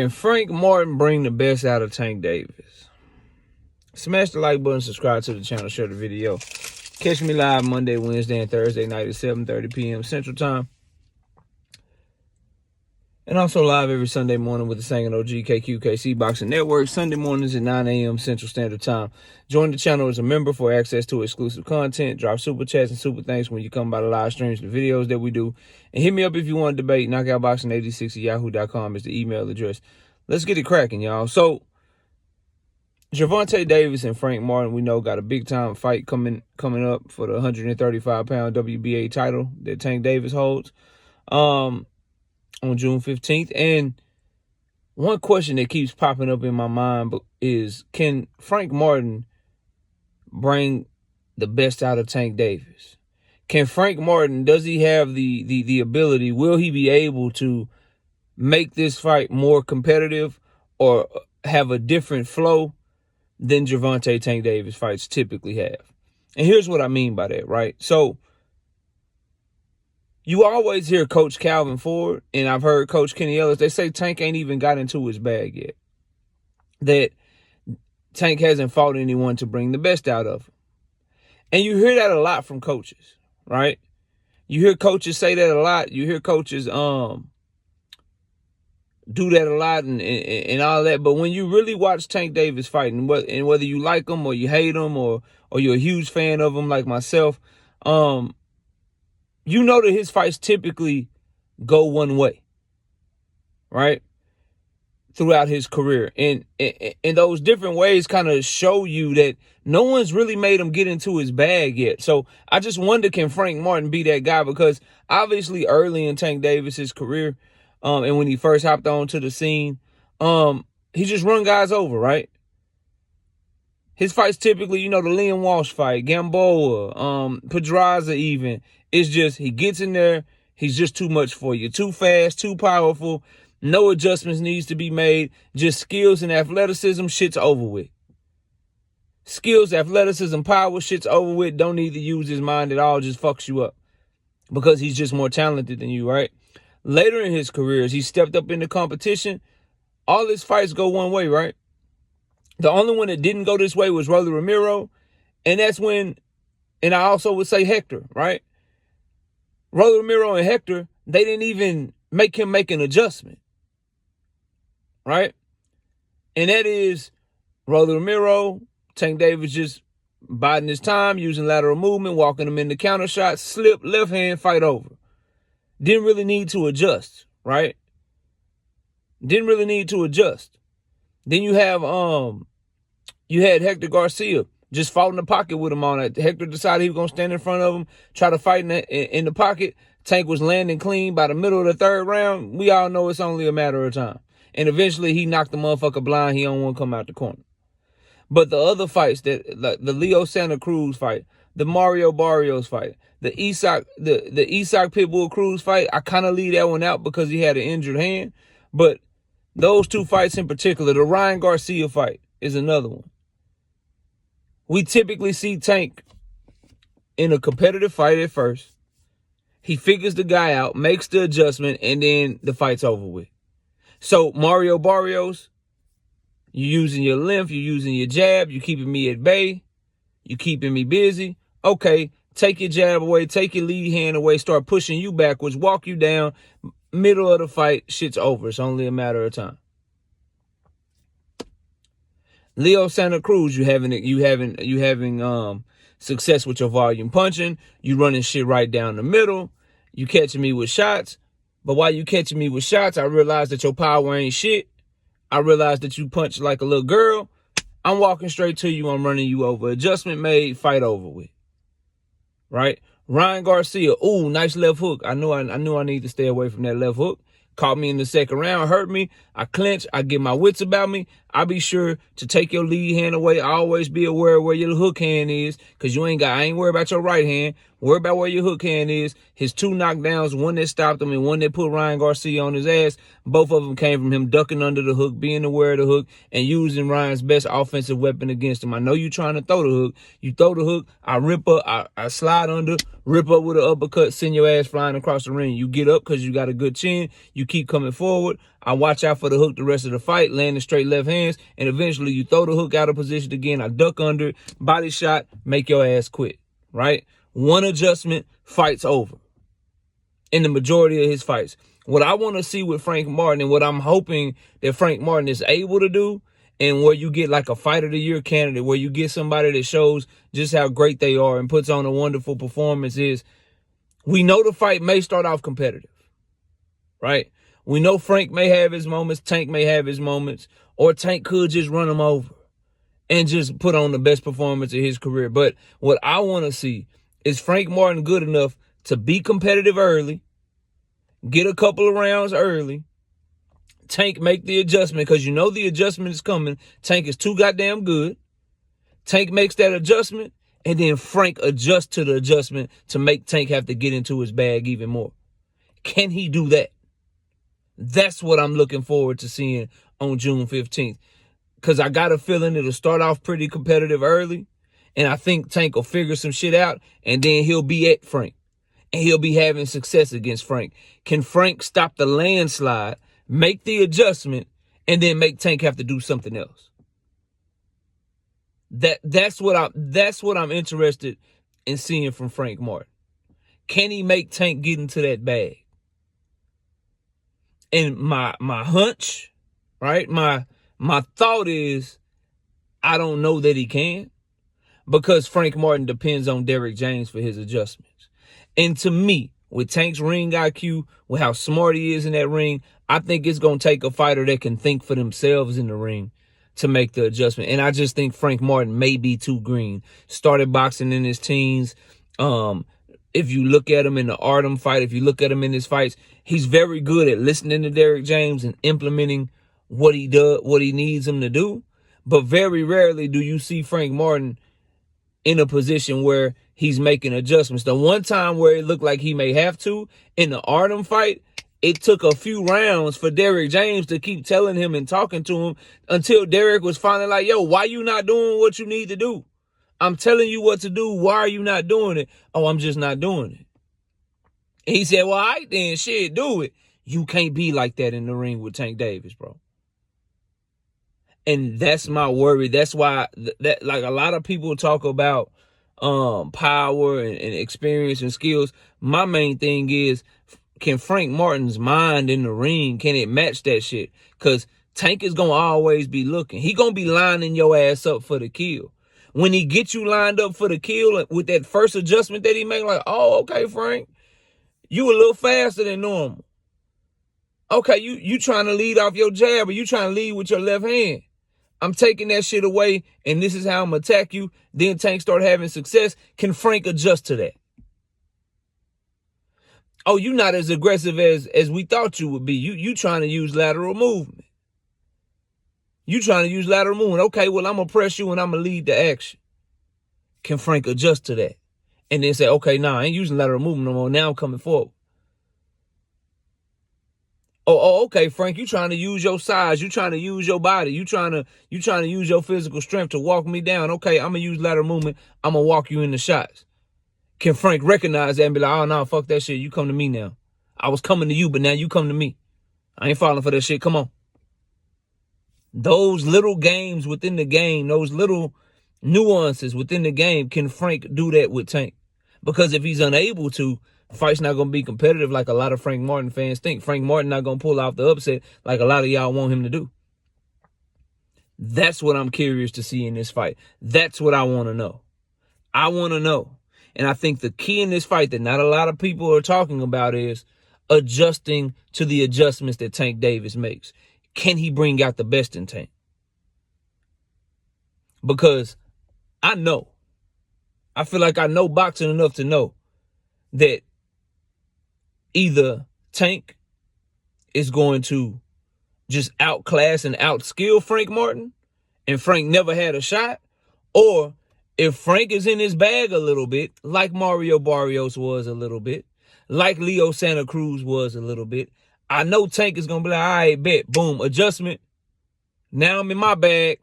Can Frank Martin bring the best out of Tank Davis? Smash the like button, subscribe to the channel, share the video. Catch me live Monday, Wednesday, and Thursday night at 7:30 p.m. Central Time. And also live every Sunday morning with the Sangin' OG KQKC Boxing Network. Sunday mornings at 9 a.m. Central Standard Time. Join the channel as a member for access to exclusive content. Drop super chats and super thanks when you come by the live streams and the videos that we do. And hit me up if you want to debate. Knockoutboxing86 at yahoo.com is the email address. Let's get it cracking, y'all. So, Gervonta Davis and Frank Martin, we know, got a big-time fight coming up for the 135-pound WBA title that Tank Davis holds. On June 15th. And one question that keeps popping up in my mind is, can Frank Martin bring the best out of Tank Davis? Can Frank Martin, does he have the ability, will he be able to make this fight more competitive or have a different flow than Gervonta Tank Davis fights typically have? And here's what I mean by that, right? So, you always hear Coach Calvin Ford, and I've heard Coach Kenny Ellis, they say Tank ain't even got into his bag yet. That Tank hasn't fought anyone to bring the best out of him. And you hear that a lot from coaches, right? You hear coaches say that a lot. You hear coaches do that a lot and all that. But when you really watch Tank Davis fight, and whether you like him or you hate him or you're a huge fan of him like myself, you know that his fights typically go one way, right? Throughout his career. And those different ways kind of show you that no one's really made him get into his bag yet. So I just wonder, can Frank Martin be that guy? Because obviously early in Tank Davis's career, and when he first hopped onto the scene, he just run guys over, right? His fights typically, you know, the Liam Walsh fight, Gamboa, Pedraza even, it's just he gets in there, he's just too much for you. Too fast, too powerful, no adjustments needs to be made. Just skills and athleticism, shit's over with. Skills, athleticism, power, shit's over with. Don't need to use his mind at all, just fucks you up. Because he's just more talented than you, right? Later in his career, as he stepped up into competition, all his fights go one way, right? The only one that didn't go this way was Rolly Romero. And that's when, and I also would say Hector, right? Rolly Romero and Hector, they didn't even make him make an adjustment, right? And that is Rolly Romero, Tank Davis just biding his time, using lateral movement, walking him into counter shots, slip, left hand, fight over. Didn't really need to adjust, right? Didn't really need to adjust. Then you have you had Hector Garcia just fought in the pocket with him on it. Hector decided he was going to stand in front of him, try to fight in the pocket. Tank was landing clean by the middle of the third round. We all know it's only a matter of time. And eventually he knocked the motherfucker blind. He don't want to come out the corner. But the other fights, like the Leo Santa Cruz fight, the Mario Barrios fight, the Isak Pitbull Cruz fight, I kind of leave that one out because he had an injured hand. But those two fights in particular, the Ryan Garcia fight is another one. We typically see Tank in a competitive fight at first. He figures the guy out, makes the adjustment, and then the fight's over with. So Mario Barrios, you're using your length, you're using your jab, you're keeping me at bay, you're keeping me busy. Okay, take your jab away, take your lead hand away, start pushing you backwards, walk you down. Middle of the fight, shit's over. It's only a matter of time. Leo Santa Cruz, you having success with your volume punching. You running shit right down the middle. You catching me with shots. But while you catching me with shots, I realize that your power ain't shit. I realize that you punch like a little girl. I'm walking straight to you. I'm running you over. Adjustment made, fight over with. Right? Ryan Garcia, ooh, nice left hook. I knew I need to stay away from that left hook. Caught me in the second round, hurt me. I clinch. I get my wits about me. I be sure to take your lead hand away. I always be aware of where your hook hand is, because I ain't worried about your right hand. Worry about where your hook hand is. His two knockdowns, one that stopped him and one that put Ryan Garcia on his ass, both of them came from him ducking under the hook, being aware of the hook, and using Ryan's best offensive weapon against him. I know you trying to throw the hook. You throw the hook, I rip up, I slide under, rip up with an uppercut, send your ass flying across the ring. You get up because you got a good chin. You keep coming forward. I watch out for the hook the rest of the fight, landing straight left hands, and eventually you throw the hook out of position again. I duck under it, body shot, make your ass quit, right? One adjustment, fight's over in the majority of his fights. What I want to see with Frank Martin, and what I'm hoping that Frank Martin is able to do, and where you get like a fight of the year candidate, where you get somebody that shows just how great they are and puts on a wonderful performance, is we know the fight may start off competitive, right? We know Frank may have his moments, Tank may have his moments, or Tank could just run him over and just put on the best performance of his career. But what I want to see is Frank Martin good enough to be competitive early, get a couple of rounds early, Tank make the adjustment, because you know the adjustment is coming. Tank is too goddamn good. Tank makes that adjustment, and then Frank adjusts to the adjustment to make Tank have to get into his bag even more. Can he do that? That's what I'm looking forward to seeing on June 15th. Because I got a feeling it'll start off pretty competitive early, and I think Tank will figure some shit out, and then he'll be at Frank, and he'll be having success against Frank. Can Frank stop the landslide, make the adjustment, and then make Tank have to do something else? That's what I'm interested in seeing from Frank Martin. Can he make Tank get into that bag? And my hunch, right? My thought is, I don't know that he can, because Frank Martin depends on Derrick James for his adjustments. And to me, with Tank's ring IQ, with how smart he is in that ring, I think it's going to take a fighter that can think for themselves in the ring to make the adjustment. And I just think Frank Martin may be too green. Started boxing in his teens. If you look at him in the Artem fight, if you look at him in his fights, he's very good at listening to Derrick James and implementing what he does, what he needs him to do. But very rarely do you see Frank Martin in a position where he's making adjustments. The one time where it looked like he may have to, in the Artem fight, it took a few rounds for Derrick James to keep telling him and talking to him until Derrick was finally like, yo, why you not doing what you need to do? I'm telling you what to do. Why are you not doing it? Oh, I'm just not doing it. And he said, well, all right then, shit, do it. You can't be like that in the ring with Tank Davis, bro. And that's my worry. That's why that like a lot of people talk about power and experience and skills. My main thing is, can Frank Martin's mind in the ring, can it match that shit? Because Tank is going to always be looking. He going to be lining your ass up for the kill. When he gets you lined up for the kill with that first adjustment that he made, like, oh, okay, Frank, you a little faster than normal. Okay, you trying to lead off your jab, or you trying to lead with your left hand. I'm taking that shit away, and this is how I'm going to attack you. Then Tank start having success. Can Frank adjust to that? Oh, you not as aggressive as we thought you would be. You trying to use lateral movement. You trying to use lateral movement. Okay, well, I'm going to press you and I'm going to lead the action. Can Frank adjust to that? And then say, okay, nah, I ain't using lateral movement no more. Now I'm coming forward. Oh, okay, Frank, you trying to use your size. You trying to use your body. You trying to use your physical strength to walk me down. Okay, I'm going to use lateral movement. I'm going to walk you in the shots. Can Frank recognize that and be like, oh, no, fuck that shit. You come to me now. I was coming to you, but now you come to me. I ain't falling for that shit. Come on. Those little games within the game, those little nuances within the game, can Frank do that with Tank? Because if he's unable to, the fight's not going to be competitive like a lot of Frank Martin fans think. Frank Martin not going to pull off the upset like a lot of y'all want him to do. That's what I'm curious to see in this fight. That's what I want to know. I want to know. And I think the key in this fight that not a lot of people are talking about is adjusting to the adjustments that Tank Davis makes. Can he bring out the best in Tank? Because I feel like I know boxing enough to know that either Tank is going to just outclass and outskill Frank Martin, and Frank never had a shot, or if Frank is in his bag a little bit, like Mario Barrios was a little bit, like Leo Santa Cruz was a little bit, I know Tank is going to be like, all right, bet, boom, adjustment. Now I'm in my bag.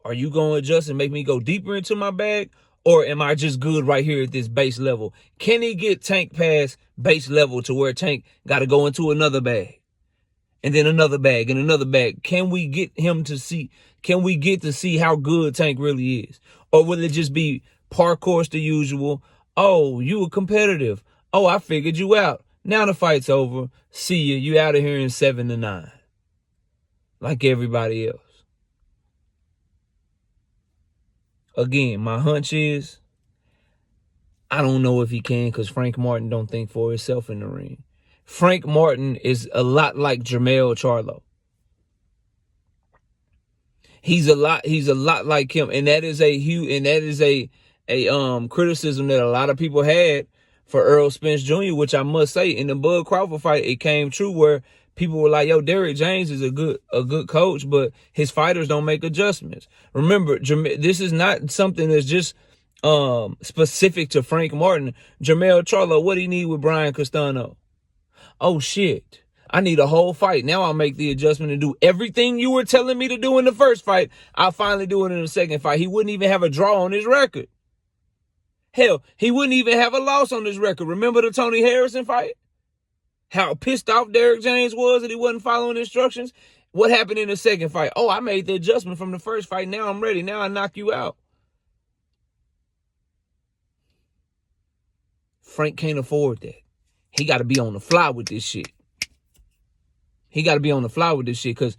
Are you going to adjust and make me go deeper into my bag? Or am I just good right here at this base level? Can he get Tank past base level to where Tank got to go into another bag? and then another bag and another bag. Can we get to see how good Tank really is? Or will it just be parcours the usual? Oh, you were competitive. Oh, I figured you out. Now the fight's over. See you. You out of here in 7-9. Like everybody else. Again, my hunch is, I don't know if he can, because Frank Martin don't think for himself in the ring. Frank Martin is a lot like Jermell Charlo. He's a lot like him, and that is a criticism that a lot of people had for Earl Spence Jr., which I must say, in the Bud Crawford fight, it came true where people were like, yo, Derrick James is a good coach, but his fighters don't make adjustments. Remember, this is not something that's just specific to Frank Martin. Jermell Charlo, what do he need with Brian Castano? Oh, shit. I need a whole fight. Now I'll make the adjustment and do everything you were telling me to do in the first fight. I'll finally do it in the second fight. He wouldn't even have a draw on his record. Hell, he wouldn't even have a loss on his record. Remember the Tony Harrison fight? How pissed off Derrick James was that he wasn't following instructions? What happened in the second fight? Oh, I made the adjustment from the first fight. Now I'm ready. Now I knock you out. Frank can't afford that. He got to be on the fly with this shit. He got to be on the fly with this shit, because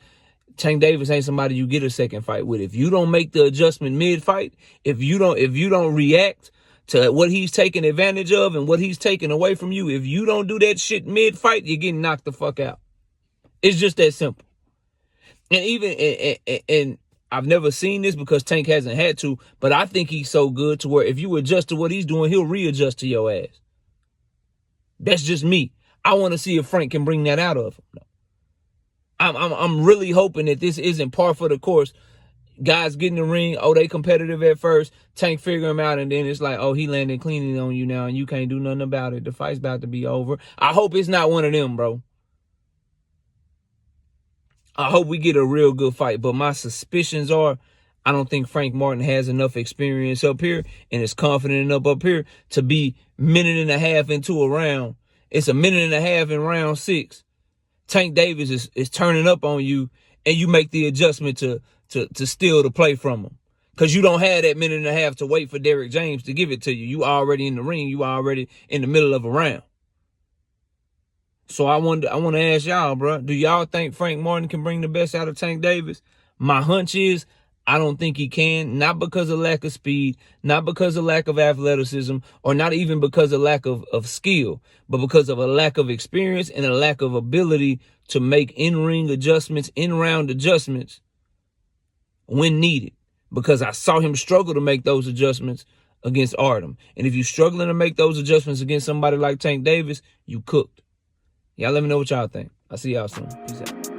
Tank Davis ain't somebody you get a second fight with. If you don't make the adjustment mid-fight, if you don't react to what he's taking advantage of and what he's taking away from you, if you don't do that shit mid-fight, you're getting knocked the fuck out. It's just that simple. And and I've never seen this because Tank hasn't had to, but I think he's so good to where if you adjust to what he's doing, he'll readjust to your ass. That's just me. I want to see if Frank can bring that out of him. I'm really hoping that this isn't par for the course. Guys get in the ring, oh, they competitive at first, Tank figure him out, and then it's like, oh, he landed cleanly on you now, and you can't do nothing about it. The fight's about to be over. I hope it's not one of them, bro. I hope we get a real good fight, but my suspicions are, I don't think Frank Martin has enough experience up here and is confident enough up here to be minute and a half into a round. It's a minute and a half in round 6. Tank Davis is turning up on you, and you make the adjustment to steal the play from him. Because you don't have that minute and a half to wait for Derrick James to give it to you. You already in the ring. You already in the middle of a round. So I want to ask y'all, bro, do y'all think Frank Martin can bring the best out of Tank Davis? My hunch is, I don't think he can, not because of lack of speed, not because of lack of athleticism, or not even because of lack of skill, but because of a lack of experience and a lack of ability to make in-ring adjustments, in-round adjustments when needed. Because I saw him struggle to make those adjustments against Artem. And if you're struggling to make those adjustments against somebody like Tank Davis, you cooked. Y'all let me know what y'all think. I'll see y'all soon. Peace out.